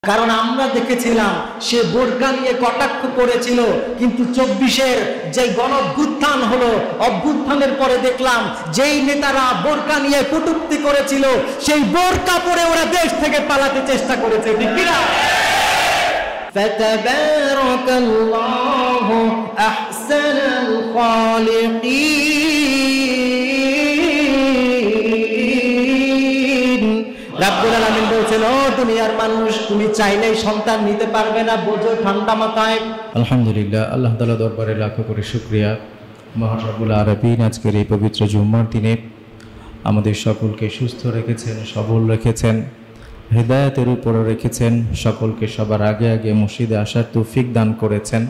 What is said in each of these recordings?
কারণ আমরা দেখেছিলাম সে বোরকা নিয়ে কটাক্ষ করেছিল, কিন্তু 24-এর যে গণঅভ্যুত্থান হলো, অভ্যুত্থানের পরে দেখলাম যেই নেতারা বোরকা নিয়ে কটূক্তি করেছিল সেই বোরকা পরে ওরা দেশ থেকে পালাতে চেষ্টা করেছে, ঠিক কিনা? ফাতাবারাকাল্লাহু আহসানুল খালিকিন। রাব্বুল আলামিন বলছেন, ও দুনিয়ার মানুষ, তুমি চাইলেই সন্তান নিতে পারবে না, বোঝো ঠান্ডা মাথায়। আলহামদুলিল্লাহ, আল্লাহ তাআলা দরবারে লাখো করে শুকরিয়া। মহান রব্বুল আলামিন আজকের এই পবিত্র জুম্মার দিনে আমাদের সকলকে সুস্থ রেখেছেন, সবল রেখেছেন, হেদায়েতের উপরে রেখেছেন, সকলকে সবার আগে আগে মসজিদে আসার তৌফিক দান করেছেন।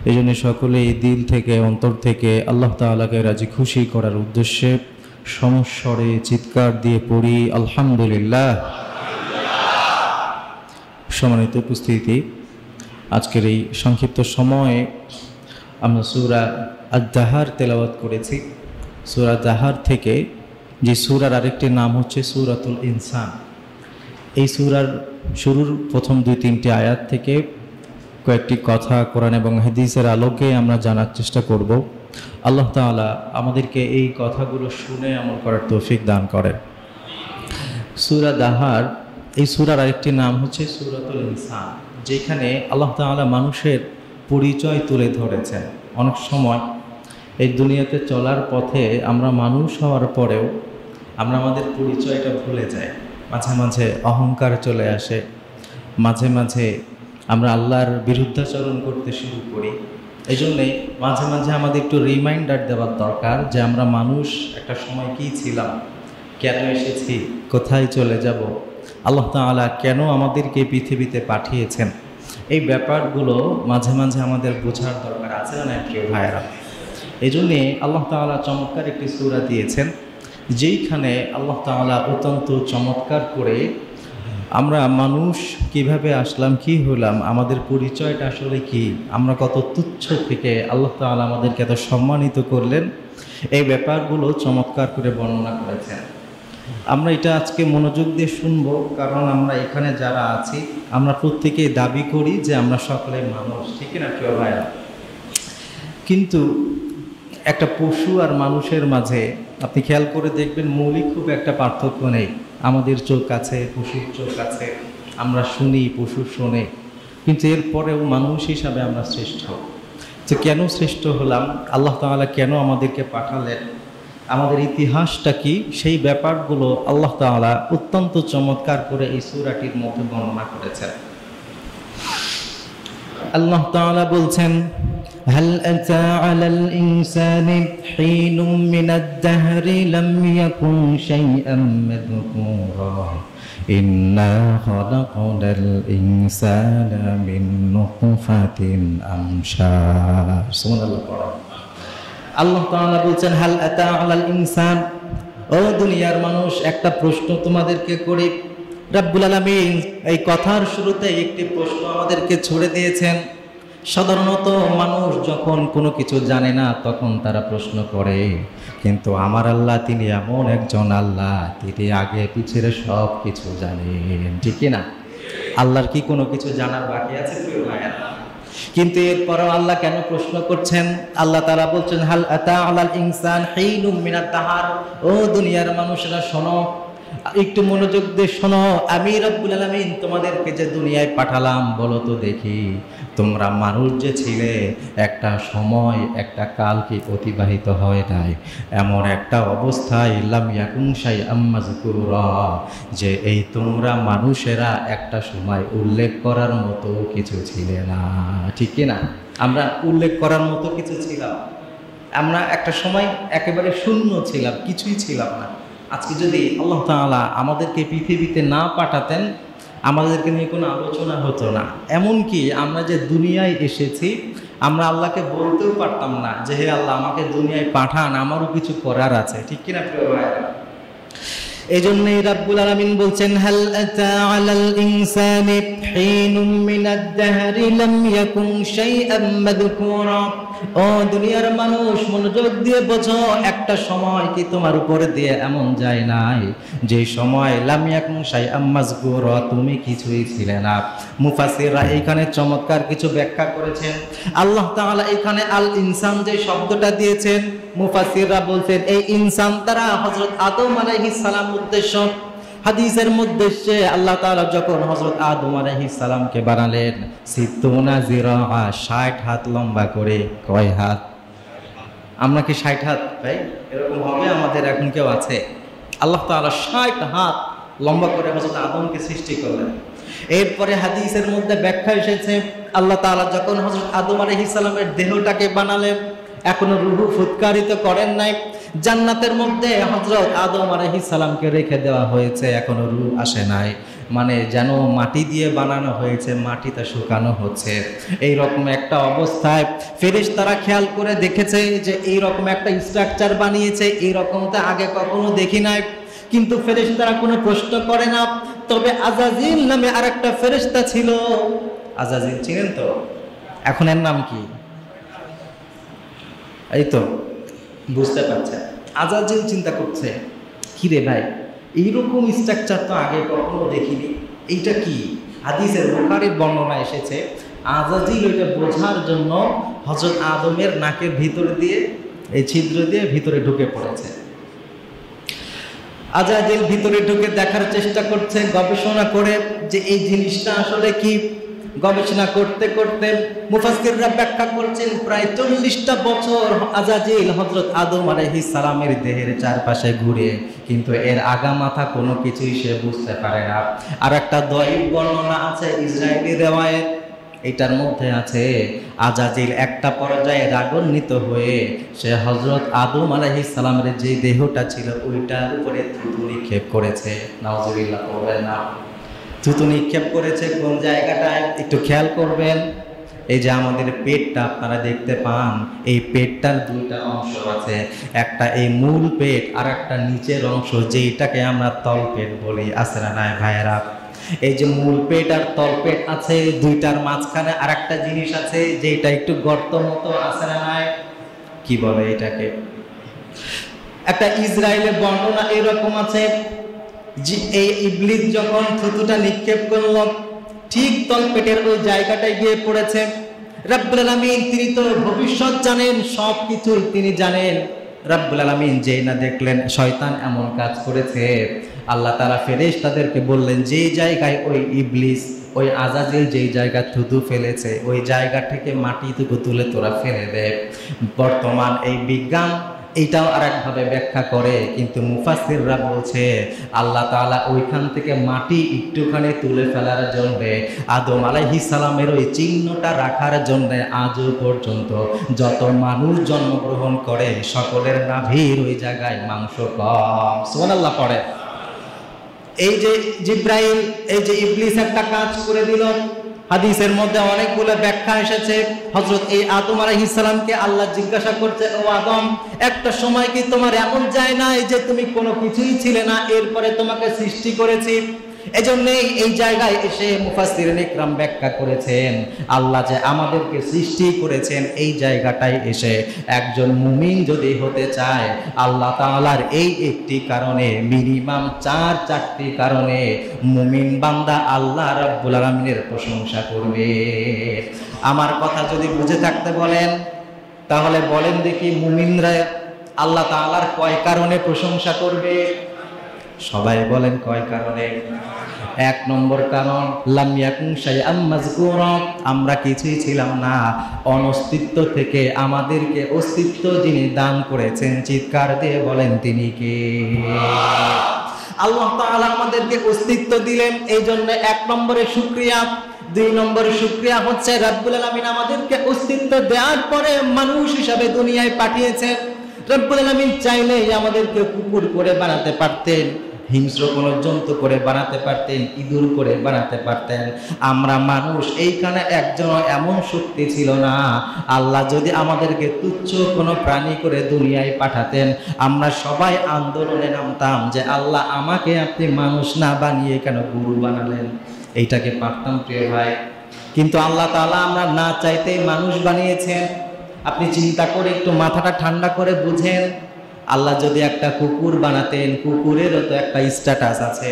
এই জন্য সকলেই দিল থেকে, অন্তর থেকে আল্লাহ তাআলাকে রাজি খুশি করার উদ্দেশ্যে সমস্বরে চিৎকার দিয়ে পড়ি আলহামদুলিল্লাহ। সম্মানিত উপস্থিতি, আজকের এই সংক্ষিপ্ত সময়ে আমরা সূরা আদ-দাহার তেলাওয়াত করেছি। সূরা দাহার থেকে, যে সূরার আরেকটি নাম হচ্ছে সূরাতুল ইনসান, এই সূরার শুরুর প্রথম 2-3টি আয়াত থেকে কয়েকটি কথা কোরআন এবং হাদিসের আলোকে আমরা জানার চেষ্টা করব। আল্লাহ তাআলা আমাদেরকে এই কথাগুলো শুনে আমল করার তৌফিক দান করেন। সূরা দাহার, এই সূরার আরেকটি নাম হচ্ছে সূরাতুল ইনসান, যেখানে আল্লাহ তাআলা মানুষের পরিচয় তুলে ধরেছেন। অনেক সময় এই দুনিয়াতে চলার পথে আমরা মানুষ হওয়ার পরেও আমরা আমাদের পরিচয়টা ভুলে যাই। মাঝে মাঝে অহংকার চলে আসে, মাঝে মাঝে আমরা আল্লাহর বিরুদ্ধাচরণ করতে শুরু করি। এই জন্যে মাঝে মাঝে আমাদের একটু রিমাইন্ডার দেওয়ার দরকার যে আমরা মানুষ একটা সময় কী ছিলাম, কেন এসেছি, কোথায় চলে যাব, আল্লাহ তাআলা কেন আমাদেরকে পৃথিবীতে পাঠিয়েছেন। এই ব্যাপারগুলো মাঝে মাঝে আমাদের বোঝার দরকার আছে না প্রিয় ভাইয়েরা? এই জন্যে আল্লাহ তাআলা চমৎকার একটি সূরা দিয়েছেন, যেইখানে আল্লাহ তাআলা অত্যন্ত চমৎকার করে আমরা মানুষ কিভাবে আসলাম, কি হলাম, আমাদের পরিচয়টা আসলে কি, আমরা কত তুচ্ছ থেকে আল্লাহ তাআলা আমাদেরকে এত সম্মানিত করলেন, এই ব্যাপারগুলো চমৎকার করে বর্ণনা করেছেন। আমরা এটা আজকে মনোযোগ দিয়ে শুনবো, কারণ আমরা এখানে যারা আছি আমরা প্রত্যেকেই দাবি করি যে আমরা সকলে মানুষ, ঠিক না প্রিয় ভাইরা? কিন্তু একটা পশু আর মানুষের মাঝে আপনি খেয়াল করে দেখবেন মৌলিক খুব একটা পার্থক্য নেই। আমাদের চোখ আছে, পশুর চোখ আছে, আমরা শুনি, পশু শোনে, কিন্তু এরপরেও মানুষ হিসাবে আমরা শ্রেষ্ঠ। তো কেন শ্রেষ্ঠ হলাম, আল্লাহ তাআলা কেন আমাদেরকে পাঠালেন, আমাদের ইতিহাসটা কি, সেই ব্যাপারগুলো আল্লাহ তাআলা অত্যন্ত চমৎকার করে এই সূরাটির মধ্যে বর্ণনা করেছেন। আল্লাহ তাআলা বলছেন, হাল আতা আলাল ইনসানি হিনুম মিনাদ দাহরি লাম ইয়াকুন শাইআম মাযকুরা ইন্না খালাকনাল ইনসানা মিন নুতফাতিন আমশাজ। সুবহানাল্লাহ। আল্লাহ তাআলা বলছেন, হাল আতা আলাল ইনসান, ও দুনিয়ার মানুষ, একটা প্রশ্ন তোমাদেরকে করি। রাব্বুল আলামিন এই কথার শুরুতে একটি প্রশ্ন আমাদেরকে ছুড়ে দিয়েছেন। সাধারণত মানুষ যখন কোনো কিছু জানে না তখন তারা প্রশ্ন করে, কিন্তু আমার আল্লাহ তিনি এমন একজন আল্লাহ, তিনি আগে পিছের সব কিছু জানেন, ঠিক না? আল্লাহর কি কোনো কিছু জানার বাকি আছে প্রিয় ভাইয়েরা? কিন্তু এরপরও আল্লাহ কেন প্রশ্ন করছেন? আল্লাহ তাআলা বলছেন, হাল আতা আলাল ইনসান হিনুম মিনাদ দাহার, ও দুনিয়ার মানুষেরা শোনো, একটু মনোযোগ দিয়ে শোনো। আমি রব্বুল আলামিন তোমাদেরকে যে দুনিয়ায় পাঠালাম, বলো তো দেখি তোমরা মানুষ যে ছিলে, একটা সময়, একটা কাল কি অতিবাহিত হয় নাই এমন একটা অবস্থায়, লাম ইয়াকুন শাইআম মাযকুরা, যে এই তোমরা মানুষেরা একটা সময় উল্লেখ করার মতো কিছু ছিলে না, ঠিক না? আমরা উল্লেখ করার মতো কিছু ছিলাম, আমরা একটা সময় একেবারে শূন্য ছিলাম, কিছুই ছিলাম না। আজকে যদি আল্লাহ তাআলা আমাদেরকে পৃথিবীতে না পাঠাতেন, আমাদেরকে নিয়ে কোনো আলোচনা হতো না। এমনকি আমরা যে দুনিয়ায় এসেছি, আমরা আল্লাহকে বলতেও পারতাম না যে হে আল্লাহ আমাকে দুনিয়ায় পাঠান, আমারও কিছু করার আছে, ঠিক কিনা প্রিয় ভাইরা? এজন্যই রাব্বুল আলামিন বলছেন হাল আতা আলাল ইনসানি হিনুম মিনাদ দাহরি লাম ইয়াকুন শাইআম মাযকুরা। ও দুনিয়ার মানুষ, মনোযোগ দিয়ে বোঝো, একটা সময় কি তোমার উপরে দিয়ে এমন যায় নাই যে সময় লাম ইয়াকুন শাইআম মাযকুরা, তুমি কিছুই ছিলে না। মুফাসসিররা এখানে চমৎকার কিছু ব্যাখ্যা করেছেন। আল্লাহ তাআলা এখানে আল ইনসান যে শব্দটা দিয়েছেন, মুফাসসিররা বলছেন এই ইনসান দ্বারা হযরত আদম আলাইহিস সালাম উদ্দেশ্য। হাদিসের মধ্যে সে আল্লাহ তাআলা যখন হযরত আদম আলাইহিস সালামকে বানালেন 60 জিরাআ, 60 হাত লম্বা করে। কয় হাত? আমরা কি 60 হাত ভাই এরকম হবে আমাদের এখন কেউ আছে? আল্লাহ তাআলা 60 হাত লম্বা করে হযরত আদমকে সৃষ্টি করলেন। এরপরে হাদিসের মধ্যে ব্যাখ্যা এসেছে আল্লাহ তাআলা যখন হযরত আদম আলাইহিস সালামের দেহটাকে বানালেন, এখনো রূহ ফুৎকারিত করেন নাই। জান্নাতের মধ্যে হযরত আদম আলাইহিস সালামকে রেখে দেওয়া হয়েছে, এখনো রূহ আসে নাই। মানে যেন মাটি দিয়ে বানানো হয়েছে, মাটিতে শুকানো হচ্ছে। এই রকম একটা অবস্থায় ফেরেশতারা খেয়াল করে দেখেছে যে এই রকম একটা স্ট্রাকচার বানিয়েছে, এই রকমটা আগে কখনো দেখি নাই। কিন্তু ফেরেশতারা কোনো প্রশ্ন করে না। তবে আজাজিল নামে আরেকটা ফেরেশতা ছিল। আজাজিল চিনেন তো? এখন এর নাম কি? এই তো বুঝতে পারছেন। আজাজিল চিন্তা করছে, কি রে ভাই, এইরকম স্ট্রাকচার তো আগে কখনো দেখিনি, এইটা কি? হাদিসের বুখারীর বর্ণনা এসেছে আজাজিল ওইটা বোঝার জন্য হযরত আদমের নাকের ভিতর দিয়ে, এই ছিদ্র দিয়ে ভিতরে ঢুকে পড়েছে। আজাজিল ভিতরে ঢুকে দেখার চেষ্টা করছে, গবেষণা করে যে এই জিনিসটা আসলে কি। গবেষণা করতে করতে মুফাসসিররা ব্যাখ্যা করছেন প্রায় 40টা বছর আজাজিল হযরত আদম আলাইহিস সালামের দেহের চারপাশে ঘুরে, কিন্তু এর আগা মাথা কোনো কিছুই সে বুঝতে পারে না। আর একটা দয়ীফ বর্ণনা আছে ইসরায়েলি রিওয়ায়াত, এটার মধ্যে আছে আজাজিল একটা পর্যায়ে রাগান্বিত হয়ে সে হযরত আদম আলাইহিস সালামের যে দেহটা ছিল ওইটার উপরে থুতু নিক্ষেপ করেছে। নাউজুবিল্লাহ বলবেন না। থুতু নিক্ষেপ করেছে কোন জায়গাটায় একটু খেয়াল করবেন। এই যে আমাদের পেটটা আপনারা দেখতে পান, এই পেটটার দুইটা অংশ আছে, একটা এই মূল পেট আর একটা নিচের অংশ যেটাকে আমরা তলপেট বলি, আছে না নাই ভাইয়েরা? এই যে মূল পেট আর তলপেট আছে, দুইটার মাঝখানে আর একটা জিনিস আছে যেটা একটু গর্ত মতো, আছে না নাই? কি বলে এটাকে? একটা ইসরায়েলের বর্ণনা এরকম আছে যে এই ইবলিস যখন থুতুটা নিক্ষেপ করল ঠিক তলপেটের ওই জায়গাটায় গিয়ে পড়েছে। রব্বুল আলামিন তিনি তো ভবিষ্যৎ জানেন, সব কিছুই তিনি জানেন। রব্বুল আলামিন যেই না দেখলেন শয়তান এমন কাজ করেছে, আল্লাহ তাআলা ফেরেশতাদেরকে বললেন যে জায়গায় ওই ইবলিস, ওই আজাজিল যেই জায়গায় থুতু ফেলেছে ওই জায়গা থেকে মাটিটুকু তুলে তোরা ফেলে দে। বর্তমান এই বিজ্ঞান এইটাও আরেকভাবে ব্যাখ্যা করে, কিন্তু মুফাসসিররা বলছে আল্লাহ তাআলা ওইখান থেকে মাটি একটুখানি তুলে ফেলার জন্য আদম আলাইহিস সালামের ওই চিহ্নটা রাখার জন্য আজও পর্যন্ত যত মানুষ জন্মগ্রহণ করে সকলের নাভির ওই জায়গায় মাংস কম। সুবহানাল্লাহ পড়ে। এই যে জিব্রাইল, এই যে ইবলিস একটা কাজ করে দিল, হাদিসের মধ্যে অনেকগুলো ব্যাখ্যা এসেছে। হযরত এই আদম আলাইহিস সালামকে আল্লাহ জিজ্ঞাসা করছে, ও আদম, একটা সময় কি তোমার এমন যায় না যে তুমি কোনো কিছুই ছিলে না, এরপরে তোমাকে সৃষ্টি করেছি? এজন্যই এই জায়গায় এসে মুফাসসিরিন ইকরাম ব্যাখ্যা করেছেন আল্লাহ যে আমাদেরকে সৃষ্টি করেছেন, এই জায়গাটায় এসে একজন মুমিন যদি হতে চায় আল্লাহ তাআলার এই একটি কারণে, মিনিমাম 4টি কারণে মুমিন বান্দা আল্লাহ রাব্বুল আলামিনের প্রশংসা করবে। আমার কথা যদি বুঝে থাকতে বলেন তাহলে বলেন দেখি মুমিনরা আল্লাহ তাআলার কয় কারণে প্রশংসা করবে? সবাই বলেন কয় কারণে? 1 নম্বর কারণ লাম ইয়াকুন শাইআম মাযকুরা, আমরা কিছুই ছিলাম না, অনস্তিত্ব থেকে আমাদেরকে অস্তিত্ব যিনি দান করেছেন, চিৎকার দিয়ে বলেন তিনি কে? আল্লাহ তাআলা আমাদেরকে অস্তিত্ব দিলেন, এই জন্য 1 নম্বরে শুকরিয়া। 2 নম্বরে শুকরিয়া হচ্ছে রব্বুল আলামিন আমাদেরকে অস্তিত্ব দেওয়ার পরে মানুষ হিসাবে দুনিয়ায় পাঠিয়েছেন। রব্বুল আলামিন চাইলেই আমাদেরকে কুকুর করে বানাতে পারতেন, হিংস্র কোনো জন্তু করে বানাতে পারতেন, ইঁদুর করে বানাতে পারতেন। আমরা মানুষ, এইখানে একজনও এমন শক্তি ছিল না। আল্লাহ যদি আমাদেরকে তুচ্ছ কোনো প্রাণী করে দুনিয়ায় পাঠাতেন, আমরা সবাই আন্দোলনে নামতাম যে আল্লাহ আমাকে আপনি মানুষ না বানিয়ে কেন গরু বানালেন। এইটাকে পারতাম প্রিয় ভাই, কিন্তু আল্লাহ তাআলা আমরা না চাইতেই মানুষ বানিয়েছেন। আপনি চিন্তা করে একটু মাথাটা ঠান্ডা করে বুঝেন, আল্লাহ যদি একটা কুকুর বানাতেন, কুকুরেরও তো একটা স্ট্যাটাস আছে,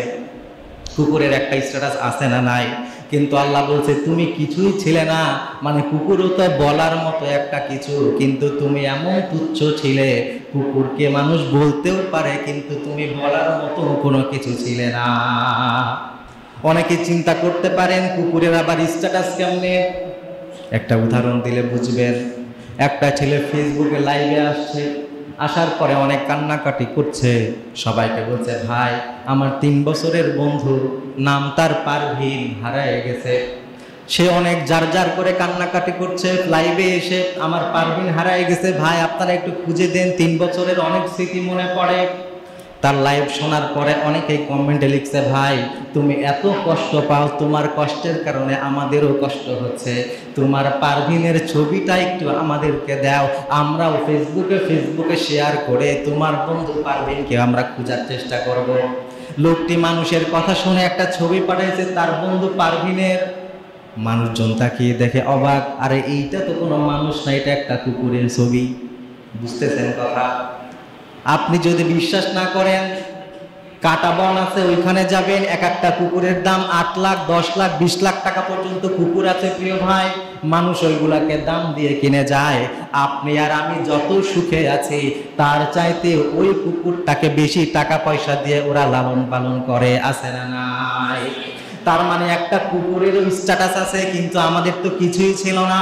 কুকুরের একটা স্ট্যাটাস আছে না নাই? কিন্তু আল্লাহ বলছে তুমি কিছুই ছিলে না, মানে কুকুরও তো বলার মতো একটা কিছু, কিন্তু তুমি এমন তুচ্ছ ছিলে, কুকুরকে মানুষ বলতেও পারে কিন্তু তুমি বলার মতো কোনো কিছু ছিলে না। অনেকে চিন্তা করতে পারেন কুকুরের আবার স্ট্যাটাস কেমনে। একটা উদাহরণ দিলে বুঝবেন। একটা ছেলে ফেসবুকে লাইভে আসছে, আসার পরে অনেক কান্নাকাটি করছে, সবাইকে বলছে ভাই আমার 3 বছরের বন্ধু, নাম তার পারভিন, হারায় গেছে। সে অনেক জার জার করে কান্নাকাটি করছে লাইভে এসে, আমার পারভিন হারায় গেছে ভাই, আপনারা একটু খুঁজে দেন, 3 বছরের অনেক স্মৃতি মনে পড়ে। তার লাইভ শোনার পরে অনেকেই কমেন্টে লিখছে ভাই তুমি এত কষ্ট পাও, তোমার কষ্টের কারণে আমাদেরও কষ্ট হচ্ছে, তোমার পারভিনের ছবিটা একটু আমাদেরকে দাও, আমরাও ফেসবুকে শেয়ার করে তোমার বন্ধু পারভিনকে আমরা খোঁজার চেষ্টা করব। লোকটি মানুষের কথা শুনে একটা ছবি পাঠিয়েছে তার বন্ধু পারভিনের। মানুষজন তাকিয়ে দেখে অবাক, আরে এইটা তো কোনো মানুষ না, এটা একটা কুকুরের ছবি। বুঝতেছেন কথা? আপনি যদি বিশ্বাস না করেন, কাটা বন আছে ওইখানে যাবেন, এক একটা কুকুরের দাম 8 লাখ 10 লাখ 20 লাখ টাকা পর্যন্ত কুকুর আছে প্রিয় ভাই। মানুষ ওইগুলাকে দাম দিয়ে কিনে যায়। আপনি আর আমি যত সুখে আছি তার চাইতে ওই কুকুরটাকে বেশি টাকা পয়সা দিয়ে ওরা লালন পালন করে, আছে না নাই? তার মানে একটা কুকুরেরও স্ট্যাটাস আছে, কিন্তু আমাদের তো কিছুই ছিল না।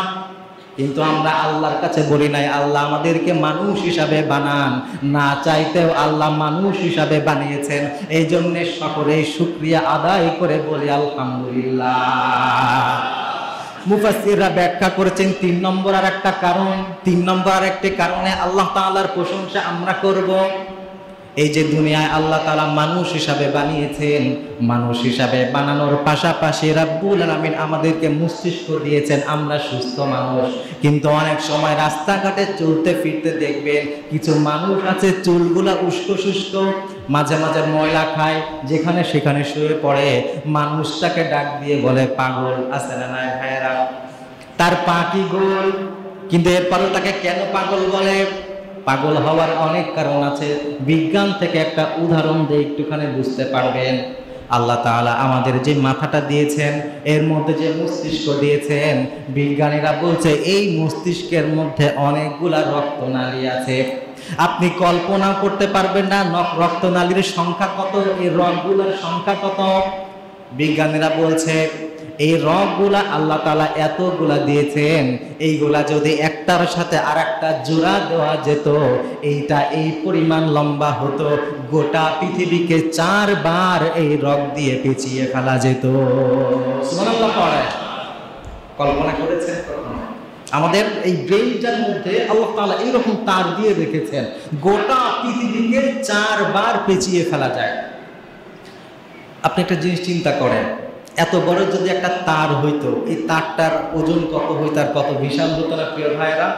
কিন্তু আমরা আল্লাহর কাছে বলি নাই আল্লাহ আমাদেরকে মানুষ হিসাবে বানান, না চাইতেও আল্লাহ মানুষ হিসাবে বানিয়েছেন। এই জন্য সকলে শুকরিয়া আদায় করে বলি আলহামদুলিল্লাহ। মুফাসসিররা ব্যাখ্যা করেছেন 3 নম্বর আর একটা কারণ, 3 নম্বর আর একটি কারণে আল্লাহ তাআলার প্রশংসা আমরা করব। এই যে দুনিয়ায় আল্লাহ তাআলা মানুষ হিসাবে বানিয়েছেন, মানুষ হিসাবে বানানোর পাশাপাশি রাব্বুল আলামিন আমাদেরকে মস্তিষ্ক দিয়েছেন, আমরা সুস্থ মানুষ। কিন্তু অনেক সময় রাস্তাঘাটে চলতে ফিরতে দেখবেন কিছু মানুষ আছে চুলগুলা উস্কো শুষ্ক, মাঝে মাঝে ময়লা খায়, যেখানে সেখানে শুয়ে পড়ে, মানুষটাকে ডাক দিয়ে বলে পাগল, আছে না নাই ভাইয়েরা? তার পা কি গোল, কিন্তু এরপরও তাকে কেন পাগল বলে? পাগল হওয়ার অনেক কারণ আছে। বিজ্ঞান থেকে একটা উদাহরণ দিয়ে একটুখানি বুঝতে পারবেন। আল্লাহ তাআলা আমাদের যে মাথাটা দিয়েছেন, এর মধ্যে যে মস্তিষ্ক দিয়েছেন, বিজ্ঞানীরা বলছে এই মস্তিষ্কের মধ্যে অনেকগুলা রক্তনালী আছে। আপনি কল্পনা করতে পারবেন না রক্তনালীর সংখ্যা কত, এই রগগুলোর সংখ্যা কত। বিজ্ঞানীরা বলছে এই রগগুলা আল্লাহ তাআলা এতগুলা দিয়েছেন, এইগুলা যদি একটার সাথে আর একটা জোড়া দেওয়া যেত, এইটা এই পরিমাণ লম্বা হতো, গোটা পৃথিবীকে 4 বার এই রগ দিয়ে পেঁচিয়ে ফেলা যেত। সুবহানাল্লাহ পড়ে। কল্পনা করেছেন? আমাদের এই ব্রেইনটার মধ্যে আল্লাহ তাআলা এইরকম তার দিয়ে রেখেছেন, গোটা পৃথিবীকে 4 বার পেঁচিয়ে ফেলা যায়। আপনি একটা জিনিস চিন্তা করেন, এত বড় যদি একটা তার হইতো, এই তারটার ওজন কত হইতো আর কত বিশাল হতো না প্রিয় ভাইরা?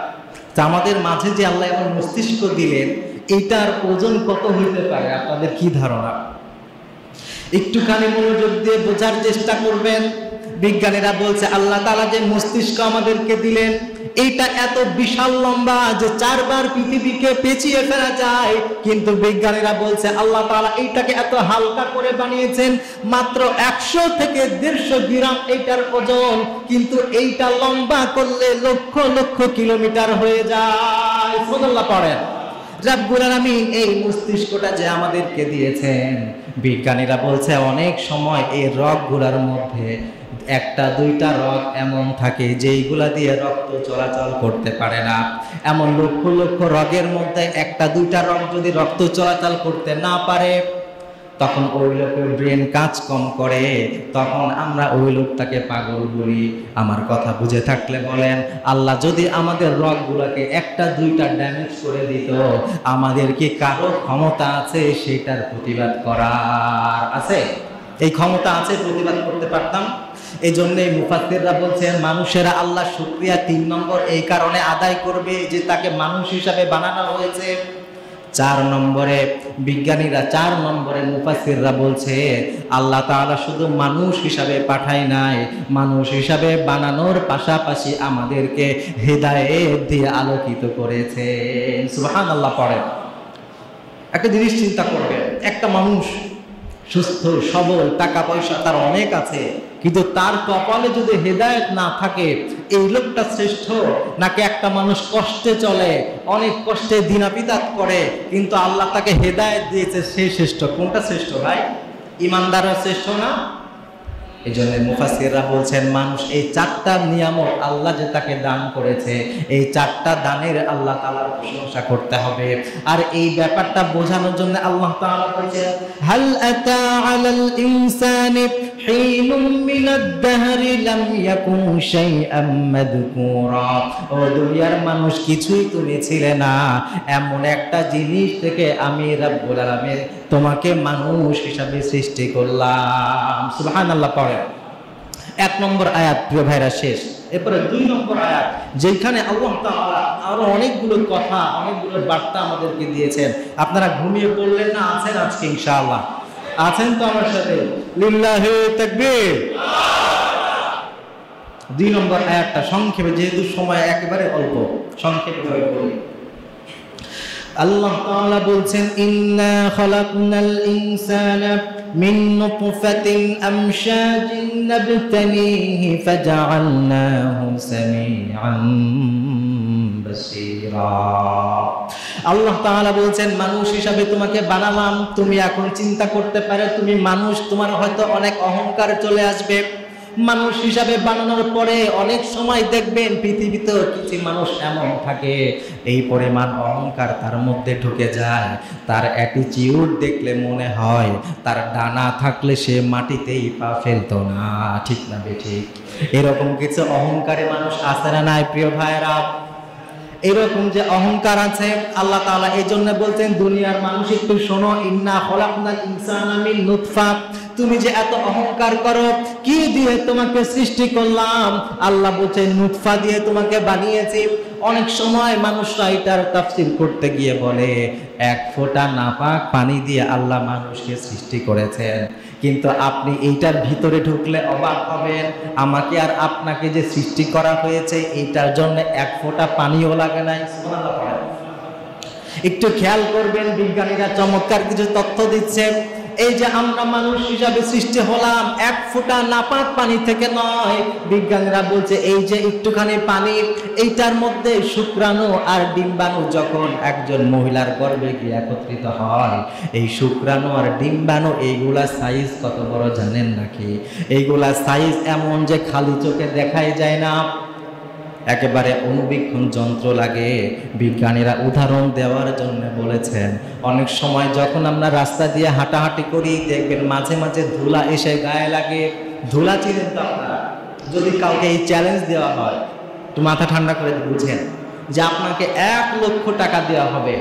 আমাদের মাঝে যে আল্লাহ এমন মস্তিষ্ক দিলেন, এইটার ওজন কত হইতে পারে আপনাদের কি ধারণা? একটুখানি মনোযোগ দিয়ে বোঝার চেষ্টা করবেন। বিজ্ঞানীরা বলছে আল্লাহ তাআলা যে মস্তিষ্ক আমাদেরকে দিলেন, এইটা এত বিশাল লম্বা যে 4 বার পৃথিবীকে পেঁচিয়ে ফেলা যায়। কিন্তু বিজ্ঞানীরা বলছে আল্লাহ তাআলা এইটাকে এত হালকা করে বানিয়েছেন, মাত্র 100 থেকে 150 গ্রাম এইটার ওজন, কিন্তু এইটা লম্বা করলে লক্ষ লক্ষ কিলোমিটার হয়ে যায়। সুবহানাল্লাহ পড়েন। রব্বুল আলামিন এই মস্তিষ্কটা যে আমাদেরকে দিয়েছেন, বিজ্ঞানীরা বলছে অনেক সময় এই রগগুলোর মধ্যে 1-2টা রগ এমন থাকে যেইগুলা দিয়ে রক্ত চলাচল করতে পারে না। এমন লক্ষ লক্ষ রগের মধ্যে 1-2টা রগ যদি রক্ত চলাচল করতে না পারে, তখন ওই লোকের ব্রেন কাজ কম করে, তখন আমরা ওই লোকটাকে পাগল বলি। আমার কথা বুঝে থাকলে বলেন, আল্লাহ যদি আমাদের রগগুলোকে একটা দুইটা ড্যামেজ করে দিত, আমাদের কি কারো ক্ষমতা আছে সেটার প্রতিবাদ করার? আছে? এই ক্ষমতা আছে প্রতিবাদ করতে পারতাম? এই জন্যই মুফাসসিররা বলছেন মানুষেরা আল্লাহ শুকরিয়া 3 নম্বর এই কারণে আদায় করবে যে তাকে মানুষ হিসাবে বানানো হয়েছে। 4 নম্বরে বিজ্ঞানীরা, 4 নম্বরে মুফাসসিররা বলছে আল্লাহ তাআলা শুধু মানুষ হিসাবে পাঠায় নাই, মানুষ হিসাবে বানানোর পাশাপাশি আমাদেরকে হেদায়েত দিয়ে আলোকিত করেছে। সুবহানাল্লাহ পড়ে। একটা জিনিস চিন্তা করবে, একটা মানুষ সুস্থ সবল, টাকা পয়সা তার অনেক আছে, কিন্তু তার কপালে যদি হেদায়েত না থাকে, এই লোকটা শ্রেষ্ঠ নাকি একটা মানুষ কষ্টে চলে, অনেক কষ্টে দিনাপিতাত করে, কিন্তু আল্লাহ তাকে হেদায়েত দিয়েছে, সে শ্রেষ্ঠ? কোনটা শ্রেষ্ঠ ভাই? ইমানদাররা শ্রেষ্ঠ না? এই জন্য মুফাসসিররা বলছেন মানুষ এই 4টা নিয়ামত আল্লাহ যে তাকে দান করেছে, এই 4টা দানের আল্লাহ তাআলার প্রশংসা করতে হবে। আর এই ব্যাপারটা বোঝানোর জন্য আল্লাহ তাআলা বলেছেন হাল আতা আলাল ইনসানি হিনুম মিনাদ দাহরি লাম ইয়াকুন শাইআম মাযকুরা। ও দুনিয়ার মানুষ, কিছুই তুমি ছিলে না, এমন একটা জিনিস থেকে আমি রব্বুল আলামিন তোমাকে মানুষ হিসাবে সৃষ্টি করলাম। সুবহানাল্লাহ পড়ে। 1 নম্বর আয়াত প্রিয় ভাইরা শেষ। এরপরে 2 নম্বর আয়াত, যেখানে আল্লাহ তাআলা আরো অনেকগুলো কথা, অনেকগুলো বার্তা আমাদেরকে দিয়েছেন। আপনারা ঘুমিয়ে পড়লেন না? আছেন আজকে ইনশাআল্লাহ? আছেন তো আমার সাথে? লিল্লাহি তাকবীর। 2 নম্বর আয়াতটা সংক্ষেপে, যেহেতু সময় একেবারে অল্প, সংক্ষেপে বলি। আল্লাহ তাআলা বলছেন ইন্না খালাকনাল ইনসানা মিন নুতফাতিন আমশাজিন নাবতালিহি ফাজআলনাহু সামিআন বাসীরা। আল্লাহ তাআলা বলছেন মানুষ হিসাবে তোমাকে বানালাম, তুমি এখন চিন্তা করতে পারো তুমি মানুষ, তোমার হয়তো অনেক অহংকার চলে আসবে। মানুষ হিসাবে বানানোর পরে অনেক সময় দেখবেন পৃথিবীতে কিছু মানুষ এমন থাকে, এই পরিমাণ অহংকার তার মধ্যে ঢুকে যায়, তার অ্যাটিটিউড দেখলে মনে হয় তার ডানা থাকলে সে মাটিতেই পা ফেলতো না। ঠিক না বেঠিক? এরকম কিছু অহংকারী মানুষ আছে না নাই প্রিয় ভাইরা? এরকম যে অহংকার আছে, আল্লাহ তাআলা এই জন্য বলছেন দুনিয়ার মানুষ একটু শোনো, ইন্না খলাকনাল ইনসানা মিন নুতফা। তুমি যে এত অহংকার করো, কি দিয়ে তোমাকে সৃষ্টি করলাম? আল্লাহ বলছেন নুতফা দিয়ে তোমাকে বানিয়েছি। অনেক সময় মানুষরা এটার তাফসীর করতে গিয়ে বলে 1 ফোঁটা নাপাক পানি দিয়ে আল্লাহ মানুষকে সৃষ্টি করেছেন। কিন্তু আপনি এইটার ভিতরে ঢুকলে অবাক হবেন, আমাকে আর আপনাকে যে সৃষ্টি করা হয়েছে এইটার জন্য 1 ফোঁটা পানিও লাগে নাই। সুবহানাল্লাহ। একটু খেয়াল করবেন, বিজ্ঞানীরা চমৎকার কিছু তথ্য দিচ্ছে। এই যে আমরা মানুষ হিসাবে সৃষ্টি হলাম 1 ফোঁটা নাপাক পানি থেকে নয়। বিজ্ঞানীরা বলছে এই যে একটুখানি পানি, এইটার মধ্যে শুক্রাণু আর ডিম্বাণু যখন একজন মহিলার গর্ভে গিয়ে একত্রিত হয়, এই শুক্রাণু আর ডিম্বাণু এইগুলা সাইজ কত বড় জানেন নাকি? এইগুলা সাইজ এমন যে খালি চোখে দেখাই যায় না, একেবারে অনুবীক্ষণ যন্ত্র লাগে। বিজ্ঞানীরা উদাহরণ দেওয়ার জন্য বলেছেন অনেক সময় যখন আমরা রাস্তা দিয়ে হাঁটাহাঁটি করি, দেখবেন মাঝে মাঝে ধুলা এসে গায়ে লাগে। ধুলা চিনেন তো আপনারা? যদি কাউকে এই চ্যালেঞ্জ দেওয়া হয়, একটু মাথা ঠান্ডা করে বুঝেন যে আপনাকে 1 লক্ষ টাকা দেওয়া হবে,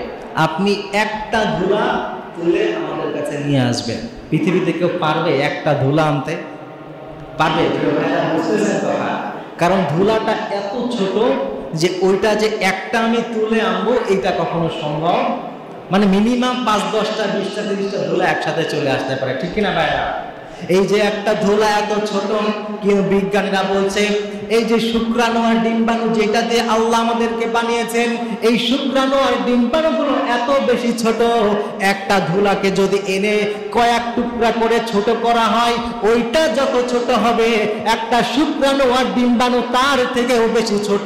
আপনি একটা ধুলা তুলে আমাদের কাছে নিয়ে আসবেন। পৃথিবীতে কেউ পারবে একটা ধুলা আনতে? পারবে? কারণ ধুলাটা এত ছোট যে ওইটা যে একটা আমি তুলে আনবো এটা কখনো সম্ভব, মানে মিনিমাম 5-10টা 20টা 30টা ধুলা একসাথে চলে আসতে পারে। ঠিক কিনা ভাইরা? এই যে একটা ধুলা এত ছোট, কিন্তু বিজ্ঞানীরা বলছে এই যে শুক্রাণু আর ডিম্বাণু যেটা দিয়ে আল্লাহ আমাদেরকে বানিয়েছেন, এই শুক্রাণু আর ডিম্বাণুগুলো এত বেশি ছোট, একটা ধুলাকে যদি এনে কয়েক টুকরা করে ছোট করা হয়, ওইটা যত ছোট হবে একটা শুক্রাণু আর ডিম্বাণু তার থেকেও বেশি ছোট।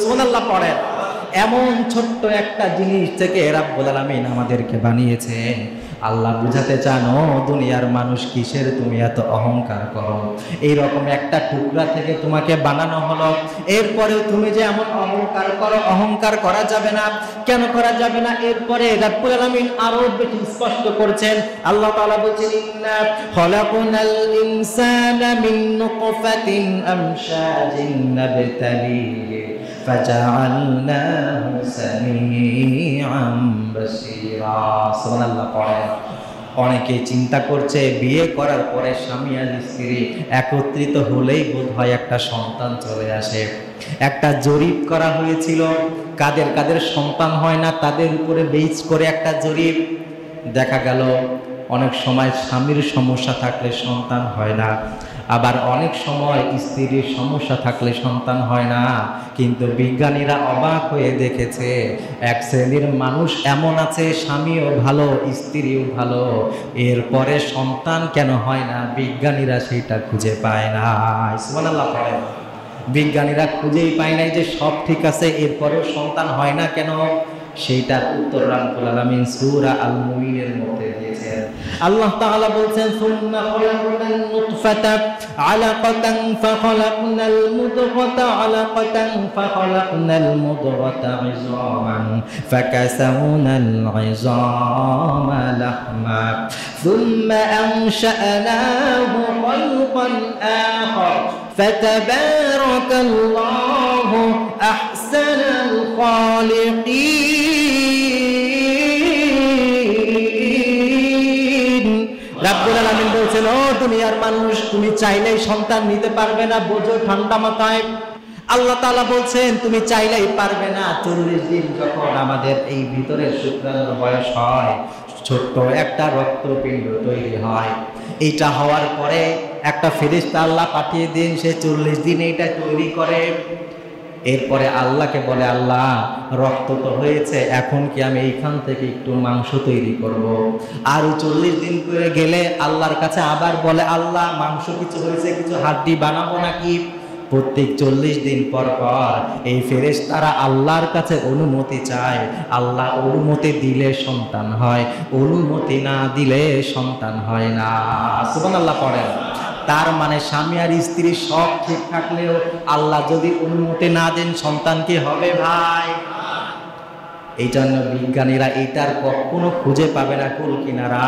সুবহানাল্লাহ পড়েন। এমন ছোট্ট একটা জিনিস থেকে রাব্বুল আলামিন আমাদেরকে বানিয়েছেন। আল্লাহ বুঝাতে চান, ও দুনিয়ার মানুষ, কিসের তুমি এত অহংকার করো? এইরকম একটা টুকরা থেকে তোমাকে বানানো হলো, এরপরেও তুমি যে এমন অহংকার করো। অহংকার করা যাবে না। কেন করা যাবে না? এরপরে রব্বুল আলামিন আরো বেশি স্পষ্ট করছেন। আল্লাহ তাআলা বলছেন, ইন্না খলাকনাল ইনসানা মিন নুতফাতিন আমশাজিন নাবতালিহি ফাজআলনাহু সামিআন বাসীরা। সুবহানাল্লাহ পড়েন। অনেকে চিন্তা করছে বিয়ে করার পরে স্বামী আর স্ত্রী একত্রিত হলেই বোধহয় একটা সন্তান চলে আসে। একটা জরিপ করা হয়েছিল, কাদের কাদের সন্তান হয় না তাদের উপরে বেস করে একটা জরিপ। দেখা গেল অনেক সময় স্বামীর সমস্যা থাকলে সন্তান হয় না, আবার অনেক সময় স্ত্রীর সমস্যা থাকলে সন্তান হয় না। কিন্তু বিজ্ঞানীরা অবাক হয়ে দেখেছে, এক শ্রেণীর মানুষ এমন আছে, স্বামীও ভালো স্ত্রীও ভালো, এরপরে সন্তান কেন হয় না? বিজ্ঞানীরা সেটা খুঁজে পায় না। সুবহানাল্লাহ পড়েন। বিজ্ঞানীরা খুঁজেই পায় নাই যে সব ঠিক আছে, এরপরেও সন্তান হয় না কেন? সেইটার উত্তর রব্বুল আলামিন সূরা আল মুমিনের মধ্যে দিয়েছেন। আল্লাহ তাআলা বলছেন, সুম্মা খলাকনাল নুতফাতা আলাকাতান ফাখলাকনাল মুদগাতা আলাকাতান ফাখলাকনাল মুদগাতা ইযামান ফাকাসাউনাল ইযামা লাহমা সুম্মা আনশা'নাহু খালকান আখার ফাতাবারাকাল্লাহু আহসানুল খালিকিন। রব্বুল আলামিন বলছেন, ও দুনিয়ার মানুষ, তুমি চাইলেই সন্তান নিতে পারবে না, বোঝো ঠান্ডা মাথায়। আল্লাহ তাআলা বলছেন তুমি চাইলেই পারবে না। 40 দিন যখন আমাদের এই ভিতরের শুক্রাণুর বয়স হয়, ছোট্ট একটা রক্তপিণ্ড তৈরি হয়। এইটা হওয়ার পরে একটা ফেরেশতা আল্লাহ পাঠিয়ে দিন, সে 40 দিন এইটা তৈরি করে। এরপরে আল্লাহকে বলে, আল্লাহ রক্ত তো হয়েছে, এখন কি আমি এইখান থেকে একটু মাংস তৈরি করব? আর 40 দিন করে গেলে আল্লাহর কাছে আবার বলে, আল্লাহ মাংস কিছু হয়েছে, কিছু হাড্ডি বানাবো নাকি? প্রত্যেক 40 দিন পর পর এই ফেরেশতারা আল্লাহর কাছে অনুমতি চায়। আল্লাহ অনুমতি দিলে সন্তান হয়, অনুমতি না দিলে সন্তান হয় না। সুবহানাল্লাহ পড়েন। তার মানে স্বামী আর স্ত্রী সব ঠিক থাকলেও আল্লাহ যদি অনুমতি না দেন, সন্তান কি হবে ভাই? এই জন্য বিজ্ঞানীরা এইটার কখনো খুঁজে পাবে না কুল কিনারা,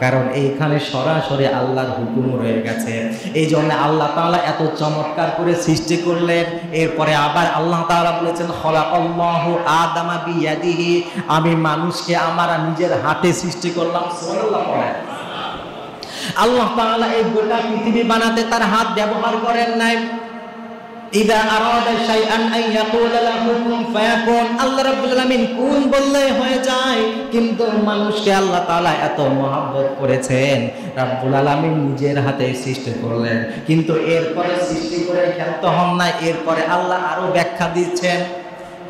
কারণ এইখানে সরাসরি আল্লাহর হুকুম রয়ে গেছে। এই জন্য আল্লাহ তাআলা এত চমৎকার করে সৃষ্টি করলেন। এরপরে আবার আল্লাহ তাআলা বলেছেন, খলাকাল্লাহু আদামা বিয়াদিহি, আমি মানুষকে আমার নিজের হাতে সৃষ্টি করলাম। সুবহানাল্লাহ পড়েন। আল্লাহ তাআলা এই গোটা পৃথিবী বানাতে তার হাত ব্যবহার করেন নাই। ইদা আরাদা শাইআন আইয়াকুলা লাহু কুন ফায়াকুন, আল্লাহ রাব্বুল আলামিন কুন বললে হয়ে যায়। কিন্তু মানুষকে আল্লাহ তাআলা এত মহব্বত করেছেন, রাব্বুল আলামিন নিজের হাতে সৃষ্টি করলেন। কিন্তু এরপরে সৃষ্টি করে ক্ষান্ত হন না, এরপরে আল্লাহ আরো ব্যাখ্যা দিচ্ছেন,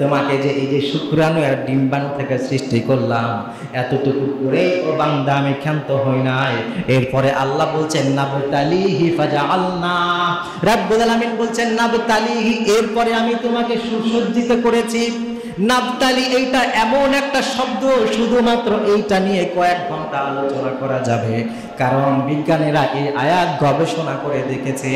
তোমাকে যে এই যে শুক্রাণু আর ডিম্বাণু থেকে সৃষ্টি করলাম, এতটুকু করে ও বান্দা আমি ক্ষান্ত হই নাই। এরপরে আল্লাহ বলছেন, নাবতালিহি ফাজআলনা, রাব্বুল আলামিন বলছেন নাবতালিহি, এরপরে আমি তোমাকে সুসজ্জিত করেছি। নাবতালি এইটা এমন একটা শব্দ, শুধুমাত্র এইটা নিয়ে কয়েক ঘন্টা আলোচনা করা যাবে। কারণ বিজ্ঞানীরা এই আয়াত গবেষণা করে দেখেছে,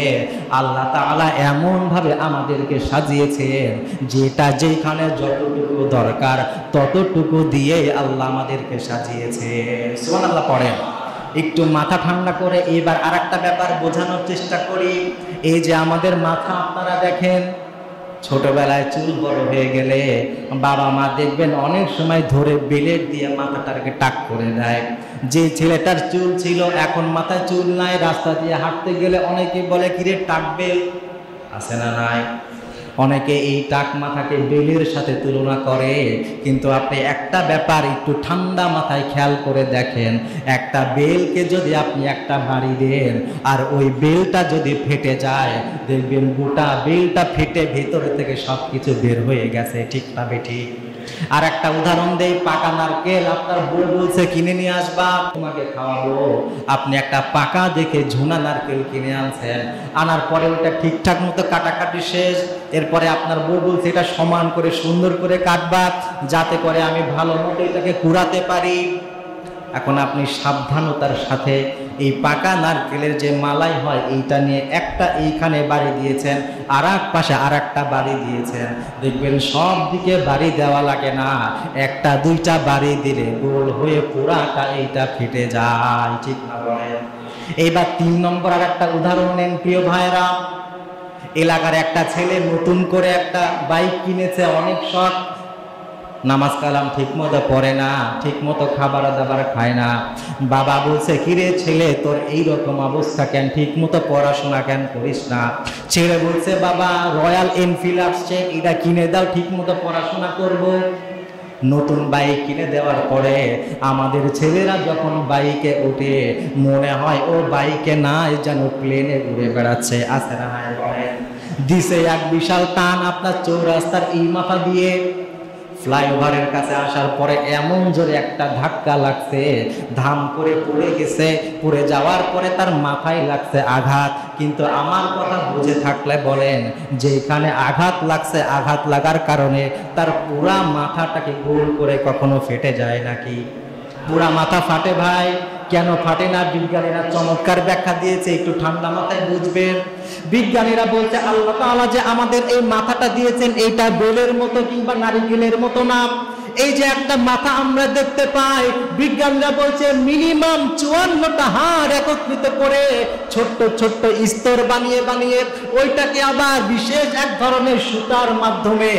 আল্লাহ তাআলা এমন ভাবে আমাদেরকে সাজিয়েছেন, যেটা যেখানে যতটুকু দরকার ততটুকু দিয়ে আল্লাহ আমাদেরকে সাজিয়েছে। সুবহানাল্লাহ পড়েন। একটু মাথা ঠান্ডা করে এবার আরেকটা ব্যাপার বোঝানোর চেষ্টা করি। এই যে আমাদের মাথা আপনারা দেখেন, ছোটবেলায় চুল বড় হয়ে গেলে বাবা মা দেখবেন অনেক সময় ধরে বেলেট দিয়ে মাথাটাকে টাক করে দেয়। যে ছেলেটার চুল ছিল এখন মাথায় চুল নাই, রাস্তা দিয়ে হাঁটতে গেলে অনেকে বলে, কিরে টাক বেল আছে না নাই? অনেকে এই টাক মাথাকে বেলের সাথে তুলনা করে। কিন্তু আপনি একটা ব্যাপার একটু ঠান্ডা মাথায় খেয়াল করে দেখেন, একটা বেলকে যদি আপনি একটা বাড়ি দেন আর ওই বেলটা যদি ফেটে যায়, দেখবেন গোটা বেলটা ফেটে ভেতরে থেকে সব কিছু বের হয়ে গেছে। ঠিক না বেঠিক? আর একটা উদাহরণ দেই, পাকা নারকেল আপনার বউ বলছে কিনে নিয়ে আসবা, তোমাকে খাওয়াবো। আপনি একটা পাকা দেখে ঝুনা নারকেল কিনে আনছেন, আনার পরে ওটা ঠিকঠাক মতো কাটাকাটি শেষ। এরপরে আপনার বউ বলছে এটা সমান করে সুন্দর করে কাটবা, যাতে করে আমি ভালো মতো এটাকে কুড়াতে পারি। এখন আপনি সাবধানতার সাথে এই পাকা নারকেলের যে মালাই হয় এইটা নিয়ে একটা এইখানে বাড়ি দিয়েছেন, আর এক পাশে আর একটা বাড়ি দিয়েছেন, দেখবেন সব দিকে বাড়ি দেওয়া লাগে না, একটা দুইটা বাড়ি দিলে গোল হয়ে পুরাটা এইটা ফেটে যায়, ঠিক না বলেন? এইবার 3 নম্বর আর একটা উদাহরণ নেন প্রিয় ভাইরা। এলাকার একটা ছেলে নতুন করে একটা বাইক কিনেছে, অনেক শখ, নামাজ কালাম ঠিক মতো পড়ে না, ঠিক মতো খাবার দাবার খায় না। বাবা বলছে, কিরে ছেলে তোর এইরকম অবস্থা কেন, ঠিক মতো পড়াশোনা কেন করিস না? ছেলে বলছে, বাবা রয়্যাল এনফিল্ড আসছে, এটা কিনে দাও, ঠিক মতো পড়াশোনা করব। নতুন বাইক কিনে দেওয়ার পরে আমাদের ছেলেরা যখন বাইকে ওঠে মনে হয় ও বাইকে না যেন প্লেনে ঘুরে বেড়াচ্ছে, আছে না? দিছে এক বিশাল টান আপনার চৌরাস্তার এই মাথা দিয়ে। ফ্লাইওভারের কাছে আসার পরে এমন জোরে একটা ধাক্কা লাগছে, ধাম করে পড়ে গেছে। পড়ে যাওয়ার পরে তার মাথায় লাগছে আঘাত। কিন্তু আমার কথা বুঝে থাকলে বলেন, যে এখানে আঘাত লাগছে, আঘাত লাগার কারণে তার পুরা মাথাটাকে গোল করে কখনো ফেটে যায় নাকি? পুরা মাথা ফাটে ভাই, কেন ফাটে না? বিজ্ঞানীরা চমৎকার ব্যাখ্যা দিয়েছে, একটু ঠান্ডা মাথায় বুঝবেন। বিজ্ঞানীরা বলছে আল্লাহ তাআলা যে আমাদের এই মাথাটা দিয়েছেন, এইটা বেলের মতো কিংবা নারিকেলের মতো না। এই যে একটা মাথা আমরা দেখতে পাই, বিজ্ঞানীরা বলছে মিনিমাম 54টা হাড় একত্রিত করে ছোট্ট ছোট্ট স্তর বানিয়ে বানিয়ে ওইটাকে আবার বিশেষ এক ধরনের সুতার মাধ্যমে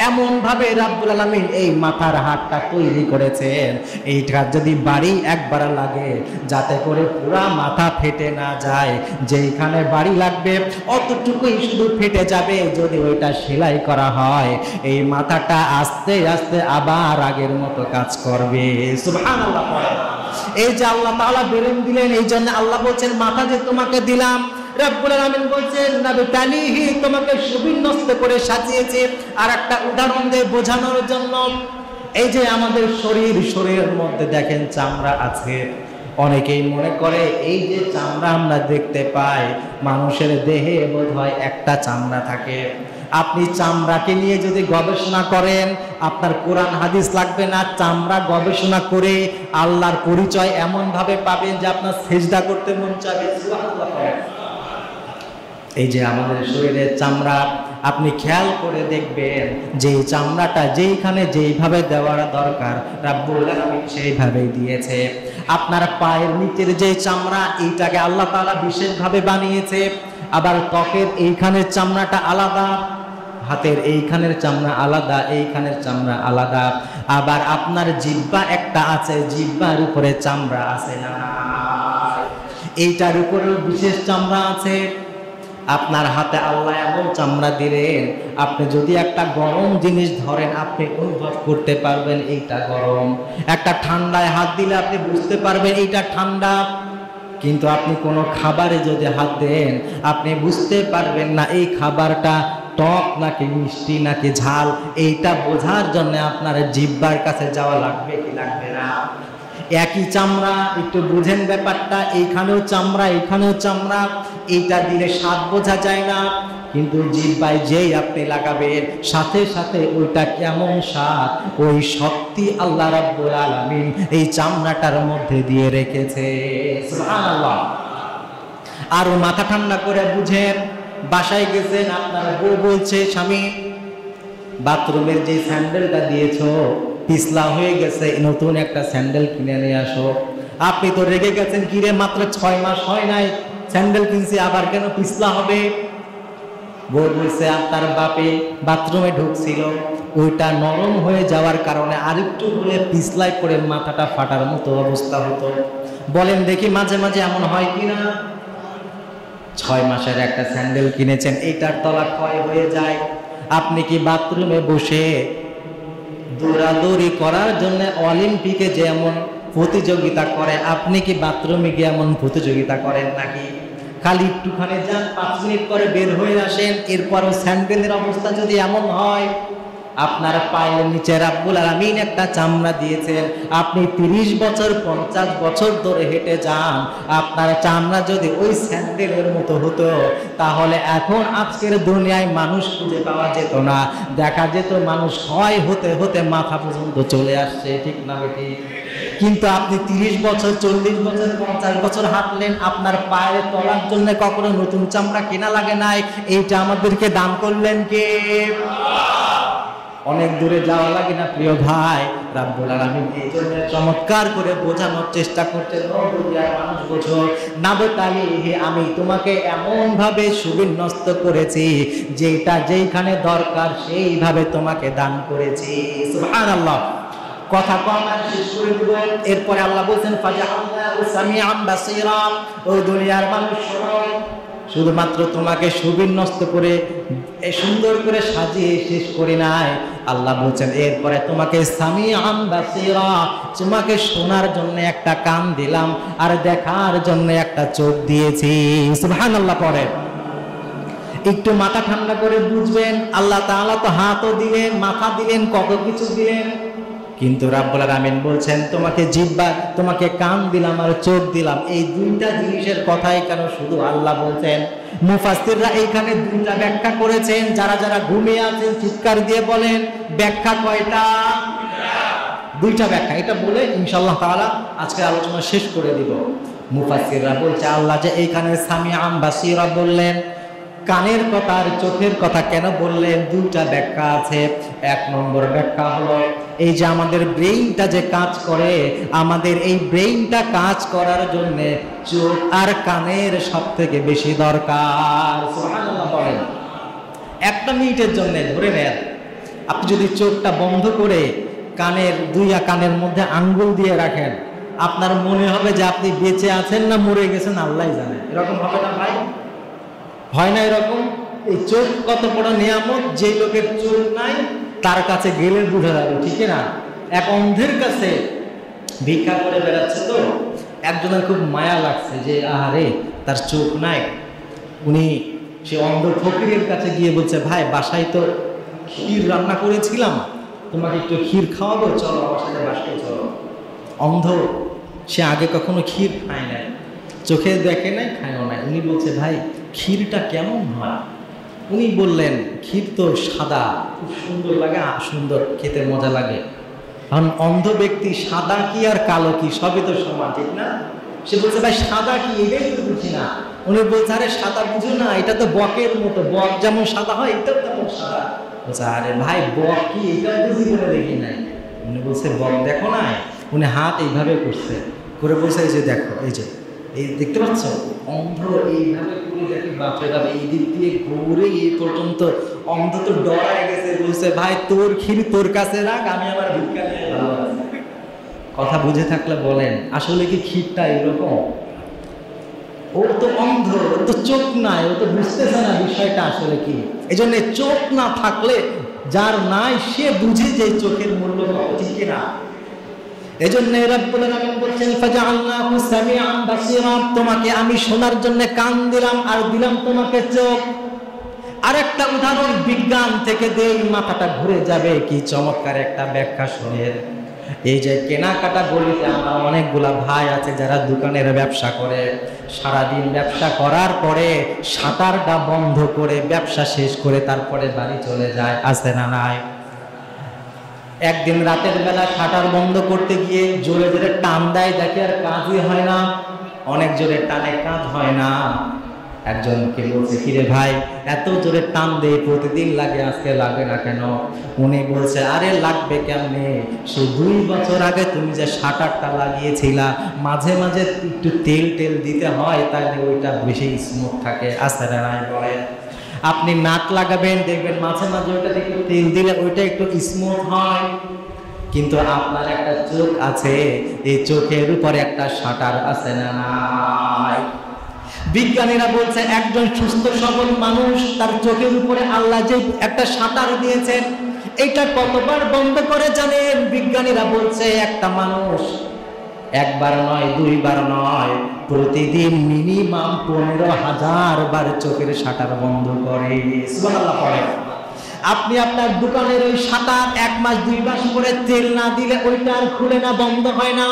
এমন ভাবে রাব্বুল আলামিন এই মাথার হাড়টা তৈরি করেছেন, এইটা যদি বাড়ি একবার লাগে যাতে করে পুরা মাথা ফেটে না যায়, যেখানে বাড়ি লাগবে অতটুকুই শুধু ফেটে যাবে। যদি ওইটা সেলাই করা হয়, এই মাথাটা আস্তে আস্তে আবার আগের মতো কাজ করবে। সুবহানাল্লাহ। এই যে আল্লাহ তাআলা বেরেন দিলেন, এই জন্য আল্লাহ বলছেন মাথা যে তোমাকে দিলাম, রব্বুল আলামিন বলছেন নাবতালিহি, তোমাকে সুবিন্যস্ত করে সাজিয়েছে। আর একটা উদাহরণ দিয়ে বোঝানোর জন্য, এই যে আমাদের শরীরের মধ্যে দেখেন চামড়া আছে। অনেকেই মনে করে এই যে চামড়া আমরা দেখতে পাই, মানুষের দেহে বোধহয় একটা চামড়া থাকে। আপনি চামড়াকে নিয়ে যদি গবেষণা করেন, আপনার কোরআন হাদিস লাগবে না, চামড়া গবেষণা করে আল্লাহর পরিচয় এমন ভাবে পাবেন যে আপনার সিজদা করতে মন চাইবে। সুবহানাল্লাহ। এই যে আমাদের শরীরের চামড়া, আপনি খেয়াল করে দেখবেন যে চামড়াটা যেইখানে যেইভাবে দেওয়ার দরকার রাব্বুল আলামিন সেইভাবেই দিয়েছে। আপনার পায়ের নিচের যে চামড়া, এইটাকে আল্লাহ তাআলা বিশেষভাবে বানিয়েছে। আবার ত্বকের এইখানের চামড়াটা আলাদা, হাতের এইখানের চামড়া আলাদা, এইখানের চামড়া আলাদা। আবার আপনার জিহ্বা একটা আছে, জিহ্বার উপরে চামড়া আছে না? এইটার উপরেও বিশেষ চামড়া আছে। আপনার হাতে আল্লাহ এমন চামড়া দিলেন, আপনি যদি একটা গরম জিনিস ধরেন আপনি অনুভব করতে পারবেন এইটা গরম। একটা ঠান্ডায় হাত দিলে আপনি বুঝতে পারবেন এইটা ঠান্ডা। কিন্তু আপনি কোনো খাবারে যদি হাত দেন, আপনি বুঝতে পারবেন না এই খাবারটা টক নাকি মিষ্টি নাকি ঝাল। এইটা বোঝার জন্য আপনার জিহ্বার কাছে যাওয়া লাগবে কি লাগবে না? একই চামড়া, একটু বুঝেন ব্যাপারটা, এইখানেও চামড়া এইখানেও চামড়া। এইটা দিলে স্বাদ বোঝা যায় না, কিন্তু জিহ্বায় যেই আপনি লাগাবেন সাথে সাথে ওইটা কেমন স্বাদ, ওই শক্তি আল্লাহ রাব্বুল আলামিন এই চামড়াটার মধ্যে দিয়ে রেখেছে। সুবহানাল্লাহ। আর মাথা ঠান্ডা করে বুঝেন, বাসায় গেছেন, আপনার বউ বলছে স্বামী বাথরুমের যে স্যান্ডেলটা দিয়েছো পিছলা হয়ে গেছে, নতুন একটা স্যান্ডেল কিনে নিয়ে আসো। আপনি তো রেগে গেছেন, কিরে মাত্র 6 মাস হয় নাই স্যান্ডেল কিনছি, আবার কেন পিছলা হবে? বউ বলছে আপনার বাপে বাথরুমে ঢুকছিল, ওইটা নরম হয়ে যাওয়ার কারণে আরেকটু হলে পিছলায় পড়ে মাথাটা ফাটার মতো অবস্থা হতো। বলেন দেখি মাঝে মাঝে এমন হয় কিনা? 6 মাসের একটা স্যান্ডেল কিনেছেন, এইটার তলা ক্ষয় হয়ে যায়। আপনি কি বাথরুমে বসে দৌড়াদৌড়ি করার জন্য অলিম্পিকে যেমন প্রতিযোগিতা করে, আপনি কি বাথরুমে গিয়ে এমন প্রতিযোগিতা করেন নাকি? খালি একটুখানি যান, 5 মিনিট পরে বের হয়ে আসেন। এরপরও স্যান্ডেলের অবস্থা যদি এমন হয়, আপনার পায়ের নিচে রাব্বুল আলামিন একটা চামড়া দিয়েছেন, আপনি 30 বছর 50 বছর ধরে হেঁটে যান, আপনার চামড়া যদি ওই স্যান্ডেলের মতো হতো, তাহলে এখন আজকের দুনিয়ায় মানুষ খুঁজে পাওয়া যেত না। দেখা যেত মানুষ হয় হতে হতে মাথা পর্যন্ত চলে আসছে, ঠিক না বেটি? কিন্তু আপনি 30 বছর 40 বছর 50 বছর হাঁটলেন, আপনার পায়ের তলার জন্য কখনো নতুন চামড়া কেনা লাগে নাই, এইটা আমাদেরকে দান করলেন কে? অনেক দূরে যাওয়া লাগে না প্রিয় ভাই। রাব্বুল আলামিন এই জন্য চমৎকার করে বোঝানোর চেষ্টা করছেন, ও দুনিয়ার মানুষ বোঝো, নাবতালিহি, আমি তোমাকে এমন ভাবে সুবিন্যস্ত করেছি যেটা যেইখানে দরকার সেইভাবে তোমাকে দান করেছি। সুবহানাল্লাহ। কথা কম আর শেষ করে দেব। এরপরে আল্লাহ বলছেন ফাজআলনাহু সামিআন বাসীরা, ও দুনিয়ার মানুষ শোনো, শুধুমাত্র তোমাকে সুবিন্যস্ত করে সুন্দর করে সাজিয়ে শেষ করি নাই, আল্লাহ বলছেন এরপরে তোমাকে সামিআন বাসীরা, তোমাকে শোনার জন্য একটা কান দিলাম আর দেখার জন্য একটা চোখ দিয়েছি। সুবহানাল্লাহ। পড়ে একটু মাথা ঠান্ডা করে বুঝবেন, আল্লাহ তাআলা তো হাতও দিলেন, মাথা দিলেন, কত কিছু দিলেন, কিন্তু রাব্বুল আলামিন বলছেন তোমাকে জিহ্বা, তোমাকে কান দিলাম আর চোখ দিলাম। এই দুইটা জিনিসের কথাই কেন শুধু আল্লাহ বলছেন? মুফাসসিররা এইখানে দুইটা ব্যাখ্যা করেছেন। যারা যারা ঘুমিয়ে আছেন চিৎকার দিয়ে বলেন ব্যাখ্যা কয়টা? দুইটা ব্যাখ্যা। এটা বলে ইনশাআল্লাহ তাআলা আজকে আলোচনা শেষ করে দিব। মুফাসসিররা বলছে আল্লাহ যে এইখানে সামিআন বাসীরা বললেন, কানের কথা আর চোখের কথা কেন বললেন? দুইটা ব্যাখ্যা আছে। এক নম্বর ব্যাখ্যা হলো এই যে আমাদের ব্রেইনটা যে কাজ করে, আমাদের এই ব্রেইনটা কাজ করার জন্য চোখ আর কানের সব থেকে বেশি দরকার। সুবহানাল্লাহ। বলেন একটা মিনিটের জন্য ধরে নেন, আপনি যদি চোখটা বন্ধ করে কানের কানের মধ্যে আঙ্গুল দিয়ে রাখেন, আপনার মনে হবে যে আপনি বেঁচে আছেন না মরে গেছেন আল্লাহই জানে। এরকম হবে না ভাই? হয় না এরকম? এই চোখ কত বড় নিয়ামত, যে লোকের চোখ নাই তার কাছে গেলে বুঝা যাবে, ঠিক না? এক অন্ধের কাছে ভিক্ষা করে বেড়াচ্ছে, তো একজনের খুব মায়া লাগছে যে আরে তার চোখ নাই। উনি সে অন্ধ ফকিরের কাছে গিয়ে বলছে, ভাই বাসায় তো ক্ষীর রান্না করেছিলাম, তোমাকে একটু ক্ষীর খাওয়াবো, চলো আমার সাথে বাসায় চলো। অন্ধ, সে আগে কখনো ক্ষীর খায় নাই, চোখে দেখে নাই, খায়ও নাই। উনি বলছে ভাই ক্ষীরটা কেমন হয়? উনি বললেন ক্ষীর তো সাদা, খুব সুন্দর লাগে, সুন্দর খেতে মজা লাগে। কারণ অন্ধ ব্যক্তি সাদা কি আর কালো কি সবই তো সমান, ঠিক না? সে বলছে ভাই সাদা কি, এটাই তো বুঝি না। উনি বলছে আরে সাদা বুঝো না, এটা তো বকের মতো, বক যেমন সাদা হয় এটাও তেমন সাদা। বলছে আরে ভাই বক কি, এটাও তো জীবনে দেখি নাই। উনি বলছে বক দেখো না? উনি হাত এইভাবে করছে, করে বলছে এই যে দেখো, এই যে এই দেখতে পাচ্ছ, অন্ধ এইভাবে করে দেখি বাপরে বাপ, এই দিক দিয়ে ঘুরে এই পর্যন্ত অন্ধ তো ডরায় গেছে। বলছে ভাই তোর ক্ষীর তোর কাছে রাখ, আমি আমার ভিক্ষা নিয়ে ভালো আছি। কথা বুঝে থাকলে বলেন আসলে কি ক্ষীরটা এরকম? ও তো অন্ধ, ও তো চোখ নাই, ও তো বুঝতেছে না বিষয়টা আসলে কি। এই জন্য চোখ না থাকলে যার নাই সে বুঝে যে চোখের মূল্য কত, ঠিক না? এই জন্য রাব্বুল আলামিন বলছেন ফাজআলনাহু সামিআন বাসীরা, তোমাকে আমি শোনার জন্য কান দিলাম আর দিলাম তোমাকে চোখ। আরেকটা উদাহরণ বিজ্ঞান থেকে দেই, মাথাটা ঘুরে যাবে। কি চমৎকার একটা ব্যাখ্যা শুনেন। এই যে কেনাকাটা গলিতে আমার অনেকগুলা ভাই আছে যারা দোকানের ব্যবসা করে, সারাদিন ব্যবসা করার পরে শাটারটা বন্ধ করে ব্যবসা শেষ করে তারপরে বাড়ি চলে যায়, আছে না নাই? একদিন রাতের বেলা শাটার বন্ধ করতে গিয়ে জোরে জোরে টান দেয়, দেখে আর কাজই হয় না, অনেক জোরে টানে কাজ হয় না। একজনকে বলছে কিরে ভাই এত জোরে টান দেয় প্রতিদিন লাগে, আজকে লাগে না কেন? উনি বলছে আরে লাগবে কেমনে, সে 2 বছর আগে তুমি যে শাটারটা লাগিয়েছিলা মাঝে মাঝে একটু তেল টেল দিতে হয়, তাহলে ওইটা বেশি স্মুথ থাকে, আছে না নাই? বলে আপনি নাট লাগাবেন, দেখবেন মাঝে মাঝে ওইটা একটু তেল দিলে ওইটা একটু স্মুথ হয়। কিন্তু আপনার একটা চোখ আছে, এই চোখের উপরে একটা শাটার আছে না নাই? বিজ্ঞানীরা বলছে একজন সুস্থ সবল মানুষ, তার চোখের উপরে আল্লাহ যে একটা শাটার দিয়েছেন, এটা কতবার বন্ধ করে জানেন? বিজ্ঞানীরা বলছে একটা মানুষ একবার নয়, 2 বার নয়, প্রতিদিন মিনিমাম 15,000 বার চোখের শাটার বন্ধ করে। সুবহানাল্লাহ পড়ে। আপনি আপনার দোকানের ওই শাটার 1 মাস 2 মাস পরে তেল না দিলে ওইটা আর খুলে না, বন্ধ হয় না।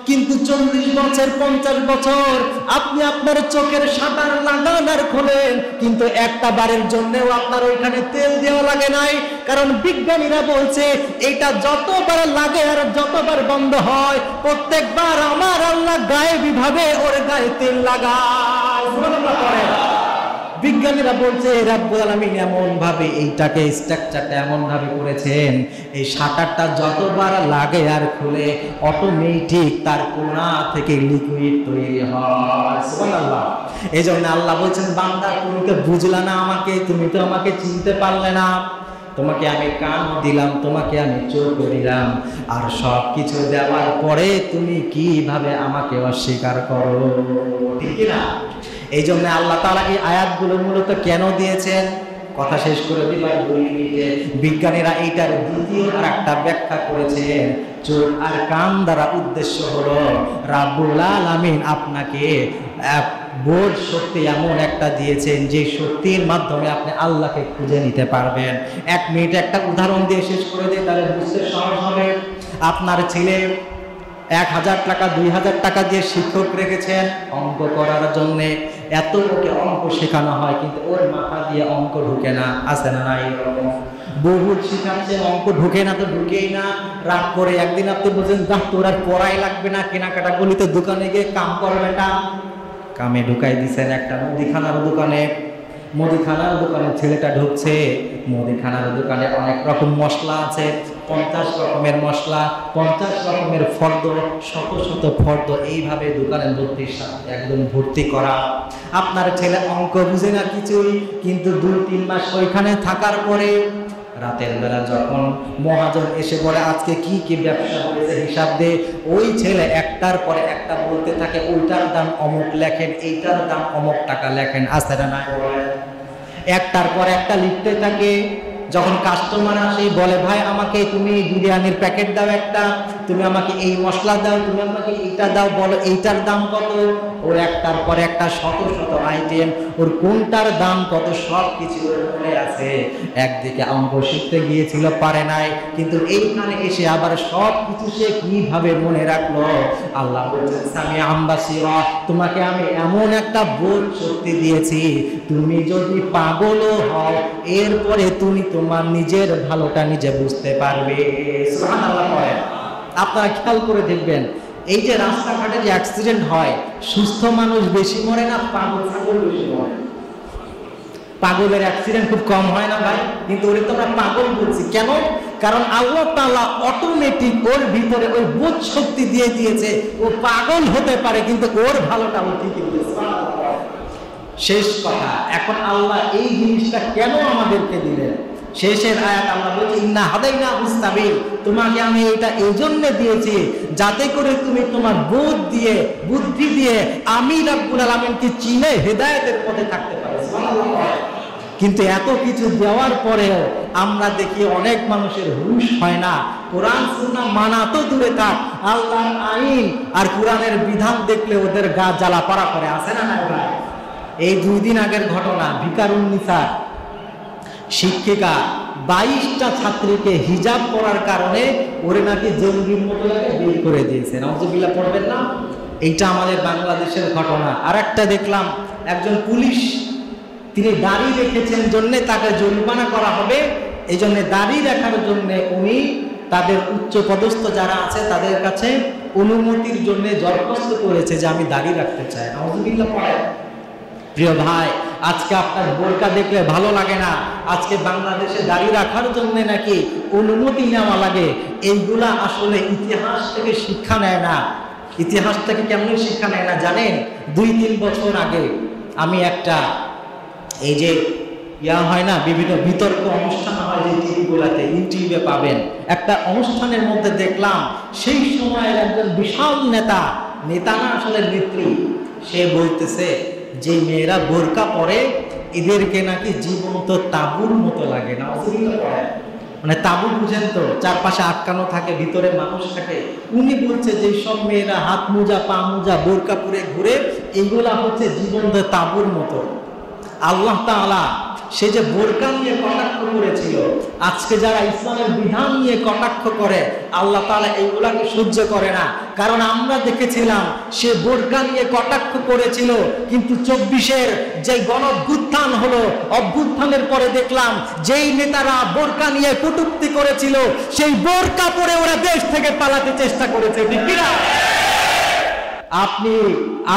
কিন্তু 40 বছর 50 বছর আপনি আপনার চোখের শাটার লাগান আর খোলেন, কিন্তু একটা বারের জন্যও আপনার ওইখানে তেল দেওয়া লাগে নাই। কারণ বিজ্ঞানীরা বলছে এটা যতবার লাগে আর যতবার বন্ধ হয়, প্রত্যেকবার আমার আল্লাহ গায়েবী ভাবে ওর গায়ে তেল লাগায়। বিজ্ঞানীরা বলছে রব্বুল আলামিন এমন ভাবে এইটাকে স্ট্রাকচারটা এমন ভাবে করেছেন, এই শাটারটা যতবার লাগে আর খুলে অটোমেটিক তার কোণা থেকে লিকুইড তৈরি হয়। সুবহানাল্লাহ। এই জন্য আল্লাহ বলছেন, বান্দা তুমি তো বুঝলা না আমাকে, তুমি তো আমাকে চিনতে পারলে না, তোমাকে আমি কান দিলাম, তোমাকে আমি চোখ দিলাম, আর সব কিছু দেওয়ার পরে তুমি কিভাবে আমাকে অস্বীকার করো, ঠিক না? এই জন্য আল্লাহ তাআলা এই আয়াতগুলো মূলত কেন দিয়েছেন, কথা শেষ করে দিলাম 2 মিনিটে। বিজ্ঞানীরা এইটার দ্বিতীয় আর একটা ব্যাখ্যা করেছেন। চোখ আর কান দ্বারা উদ্দেশ্য হলো রাব্বুল আলামিন আপনাকে বোধ শক্তি এমন একটা দিয়েছেন যে শক্তির মাধ্যমে আপনি আল্লাহকে খুঁজে নিতে পারবেন। 1 মিনিট একটা উদাহরণ দিয়ে শেষ করে দিই, তাহলে বুঝতে সহজ হবে। আপনার ছেলে 1000 টাকা 2000 টাকা দিয়ে শিক্ষক রেখেছেন অঙ্ক করার জন্য, এত ওকে অঙ্ক শেখানো হয় কিন্তু ওর মাথা দিয়ে অঙ্ক ঢুকে না, আছে না? নাই। বহুত শিখাচ্ছে, অঙ্ক ঢুকে না, তো ঢুকেই না। রাগ করে একদিন আপনি বলছেন, যা তোর আর পড়াই লাগবে না, কেনাকাটা গলিতে দোকানে গিয়ে কাম করবে না, কামে ঢুকাই দিচ্ছেন একটা মুদিখানার দোকানে। মুদিখানার দোকানে ছেলেটা ঢুকছে, মুদিখানার দোকানে অনেক রকম মশলা আছে, 50 রকমের মশলা, 50 রকমের ফর্দ, শত শত ফর্দ, এইভাবে দোকানের একদম ভর্তি করা। আপনার ছেলে অঙ্ক বুঝে না কিছুই, কিন্তু 2-3 মাস ওইখানে থাকার পরে রাতের বেলা যখন মহাজন এসে বলে আজকে কি কি ব্যবসা হয়েছে হিসাব দে, ওই ছেলে একটার পরে একটা বলতে থাকে, ওইটার দাম অমুক লেখেন, এইটার দাম অমুক টাকা লেখেন, আছে না? না। একটার পর একটা লিখতে থাকে। যখন কাস্টমার আসে বলে, ভাই আমাকে তুমি বিরিয়ানির প্যাকেট দাও একটা, তুমি আমাকে এই মশলা দাও, তুমি আমাকে এইটা দাও, বলো এইটার দাম কত। ওর একটার পর একটা শত শত আইটেম, ওর কোনটার দাম কত সব কিছু মনে আছে। একদিকে অঙ্ক শিখতে গিয়েছিল, পারে নাই, কিন্তু এইখানে এসে আবার সব কিছু সে কিভাবে মনে রাখলো। আল্লাহ বলছেন, সামিআম বাসীরা, তোমাকে আমি এমন একটা বোধ শক্তি দিয়েছি, তুমি যদি পাগলও হও এরপরে তুমি তোমার নিজের ভালোটা নিজে বুঝতে পারবে। সুবহানাল্লাহ। আপনারা খেয়াল করে দেখবেন, এই যে রাস্তাঘাটে যে অ্যাক্সিডেন্ট হয়, সুস্থ মানুষ বেশি মরে না পাগল বেশি মরে? পাগলের অ্যাক্সিডেন্ট খুব কম হয় না ভাই, কিন্তু ওরে তো আমরা পাগল বলছি কেন? কারণ আল্লাহ তাআলা অটোমেটিক ওর ভিতরে ওই বোধ শক্তি দিয়ে দিয়েছে, ও পাগল হতে পারে কিন্তু ওর ভালোটা ও ঠিকই বুঝছে। শেষ কথা, এখন আল্লাহ এই জিনিসটা কেন আমাদেরকে দিলেন? শেষের আয়াত আল্লাহ বলছে, ইন্না হাদাইনাহুস সাবিল, তোমাকে আমি এটা এই জন্য দিয়েছি যাতে করে তুমি তোমার বোধ দিয়ে, বুদ্ধি দিয়ে আমি রব্বুল আলামিনকে চিনে হেদায়েতের পথে থাকতে পারো। কিন্তু এত কিছু দেওয়ার পরেও আমরা দেখি অনেক মানুষের হুঁশ হয় না। কোরআন সুন্নাহ মানা তো দূরে থাক, আল্লাহর আইন আর কোরআনের বিধান দেখলে ওদের গা জ্বালা পাড়া করে, আছে না? না। এই 2 দিন আগের ঘটনা, ভিকারুন্নিসা শিক্ষিকা 22টা ছাত্রীকে হিজাব করার কারণে ওরে নাকি জঙ্গির মতো বের করে দিয়েছে। নাউজুবিল্লাহ পড়বেন না? এইটা আমাদের বাংলাদেশের ঘটনা। আর একটা দেখলাম, একজন পুলিশ, তিনি দাড়ি রেখেছেন জন্য তাকে জরিমানা করা হবে, এই জন্য দাড়ি রাখার জন্য উনি তাদের উচ্চ পদস্থ যারা আছে তাদের কাছে অনুমতির জন্য দরখাস্ত করেছে যে আমি দাড়ি রাখতে চাই। নাউজুবিল্লাহ পড়ে। প্রিয় ভাই, আজকে আপনার বোরকা দেখলে ভালো লাগে না, আজকে বাংলাদেশে দাড়ি রাখার জন্য নাকি অনুমতি নেওয়া লাগে। এইগুলা আসলে ইতিহাস থেকে শিক্ষা নেয় না। ইতিহাস থেকে কেমন শিক্ষা নেয় না জানেন? 2-3 বছর আগে আমি একটা, এই যে হয় না, বিভিন্ন বিতর্ক অনুষ্ঠান হয় যে টিভিগুলোতে, ইউটিউবে পাবেন, একটা অনুষ্ঠানের মধ্যে দেখলাম সেই সময়ের একজন বিশাল নেতা না আসলে নেত্রী, সে বলতেছে যে মেয়েরা বোরকা পরে এদেরকে নাকি জীবন্ত তাঁবুর মতো লাগে। না, মানে তাঁবু বুঝেন তো, চারপাশে আটকানো থাকে, ভিতরে মানুষ থাকে। উনি বলছে যে সব মেয়েরা হাত মোজা পা মোজা বোরকা পরে ঘুরে, এইগুলা হচ্ছে জীবন্ত তাঁবুর মতো। আল্লাহ তাআলা সে যে বোরকা নিয়ে কটাক্ষ করেছিল, আজকে যারা ইসলামের বিধান নিয়ে কটাক্ষ করে আল্লাহ তাআলা এইগুলাকে সহ্য করে না। কারণ আমরা দেখেছিলাম সে বোরকা নিয়ে কটাক্ষ করেছিল, কিন্তু 24-এর যে গণঅভ্যুত্থান হলো, অভ্যুত্থানের পরে দেখলাম যেই নেতারা বোরকা নিয়ে কটূক্তি করেছিল সেই বোরকা পরে ওরা দেশ থেকে পালাতে চেষ্টা করেছে, ঠিক কি না? আপনি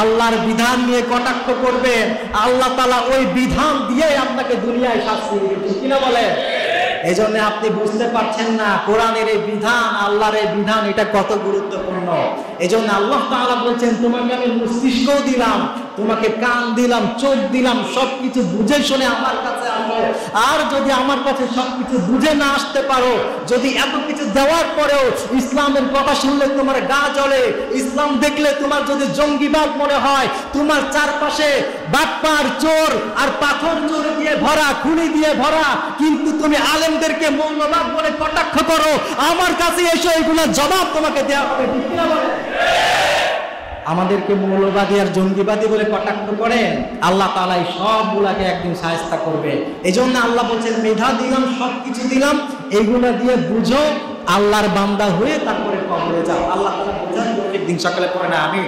আল্লাহর বিধান নিয়ে কটাক্ষ করবেন, আল্লাহ তাআলা ওই বিধান দিয়ে আপনাকে দুনিয়ায় শাস্তি দিবেন, ঠিক কি না বলেন? এই জন্য আপনি বুঝতে পারছেন না কোরআনের এই বিধান, আল্লাহর এই বিধান এটা কত গুরুত্বপূর্ণ। এই জন্য আল্লাহ তাআলা বলছেন তোমাকে আমি মস্তিষ্কও দিলাম, তোমাকে কান দিলাম, চোখ দিলাম, সবকিছু বুঝে শুনে আমার কাছে আসো। আর যদি আমার কাছে সবকিছু বুঝে না আসতে পারো, যদি এত কিছু দেওয়ার পরেও ইসলামের কথা শুনলে তোমার গা জ্বলে, ইসলাম দেখলে তোমার যদি জঙ্গিবাদ মনে হয়, তোমার চারপাশে বাটপার, চোর আর পাথর চোর দিয়ে ভরা, খুনি দিয়ে ভরা, কিন্তু তুমি আলেমদেরকে মৌলবাদ বলে কটাক্ষ করো, আমার কাছে এসে এগুলোর জবাব তোমাকে দেওয়া হবে, ঠিক না বলে? আমাদেরকে মৌলবাদী আর জঙ্গিবাদী বলে কটাক্ষ করেন, আল্লাহ তাআলা এই সবগুলাকে একদিন শায়েস্তা করবে। এই জন্য আল্লাহ বলছেন মেধা দিলাম, সবকিছু দিলাম, এইগুলা দিয়ে বুঝো, আল্লাহর বান্দা হয়ে তারপরে কবরে যাও। আল্লাহ তাআলা বোঝান, দিন সকালে পড়ে না আমি